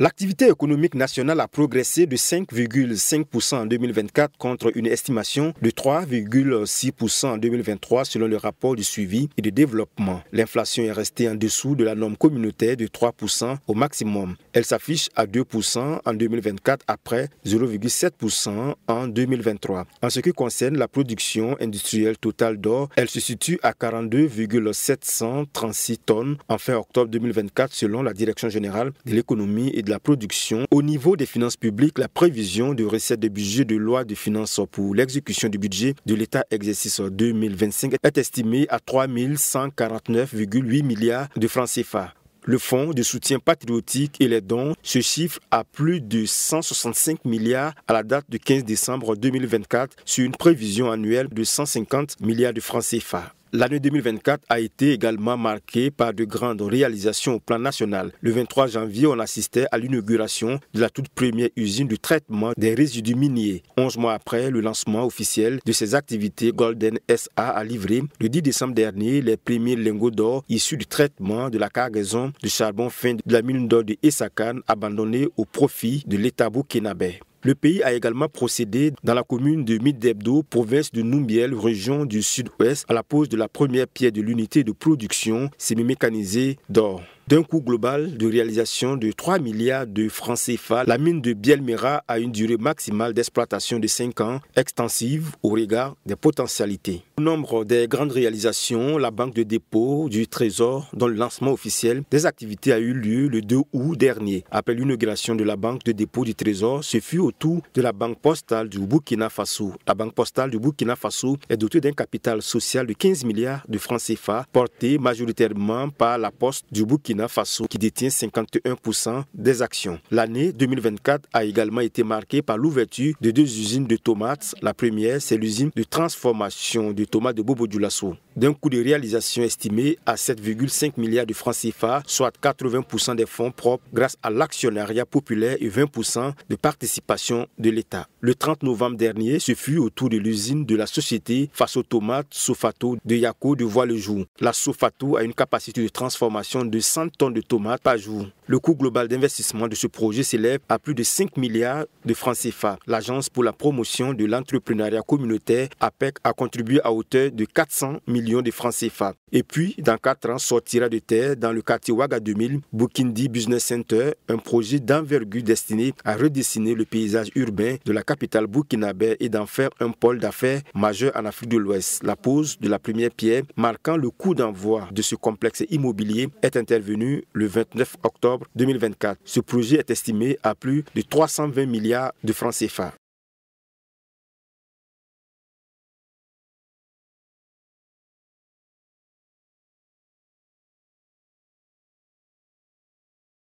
L'activité économique nationale a progressé de 5,5% en 2024 contre une estimation de 3,6% en 2023 selon le rapport de suivi et de développement. L'inflation est restée en dessous de la norme communautaire de 3% au maximum. Elle s'affiche à 2% en 2024 après 0,7% en 2023. En ce qui concerne la production industrielle totale d'or, elle se situe à 42,736 tonnes en fin octobre 2024 selon la Direction générale de l'économie et de la production. Au niveau des finances publiques, la prévision de recettes de budget de loi de finances pour l'exécution du budget de l'État exercice 2025 est estimée à 3 149,8 milliards de francs CFA. Le fonds de soutien patriotique et les dons se chiffrent à plus de 165 milliards à la date du 15 décembre 2024 sur une prévision annuelle de 150 milliards de francs CFA. L'année 2024 a été également marquée par de grandes réalisations au plan national. Le 23 janvier, on assistait à l'inauguration de la toute première usine de traitement des résidus miniers. 11 mois après le lancement officiel de ses activités, Golden SA a livré le 10 décembre dernier les premiers lingots d'or issus du traitement de la cargaison de charbon fin de la mine d'or de Essakane abandonnée au profit de l'État burkinabé. Le pays a également procédé dans la commune de Midebdo, province de Numbiel, région du sud-ouest, à la pose de la première pierre de l'unité de production semi-mécanisée d'or. D'un coût global de réalisation de 3 milliards de francs CFA, la mine de Bielmera a une durée maximale d'exploitation de 5 ans, extensive au regard des potentialités. Au nombre des grandes réalisations, la Banque de dépôt du Trésor, dont le lancement officiel des activités a eu lieu le 2 août dernier. Après l'inauguration de la Banque de dépôt du Trésor, ce fut au tour de la Banque postale du Burkina Faso. La Banque postale du Burkina Faso est dotée d'un capital social de 15 milliards de francs CFA, porté majoritairement par la Poste du Burkina Faso qui détient 51% des actions. L'année 2024 a également été marquée par l'ouverture de 2 usines de tomates. La première, c'est l'usine de transformation de tomates de Bobo Dioulasso, d'un coût de réalisation estimé à 7,5 milliards de francs CFA, soit 80% des fonds propres grâce à l'actionnariat populaire et 20% de participation de l'État. Le 30 novembre dernier, ce fut au tour de l'usine de la société Faso Tomate Sofato de Yako de voir le jour. La Sofato a une capacité de transformation de 100 tonnes de tomates par jour. Le coût global d'investissement de ce projet s'élève à plus de 5 milliards de francs CFA. L'Agence pour la promotion de l'entrepreneuriat communautaire, APEC, a contribué à hauteur de 400 millions de francs CFA. Et puis, dans 4 ans, sortira de terre dans le quartier Ouaga 2000, Bukindi Business Center, un projet d'envergure destiné à redessiner le paysage urbain de la capitale burkinabé et d'en faire un pôle d'affaires majeur en Afrique de l'Ouest. La pose de la première pierre, marquant le coup d'envoi de ce complexe immobilier, est intervenue le 29 octobre 2024. Ce projet est estimé à plus de 320 milliards de francs CFA.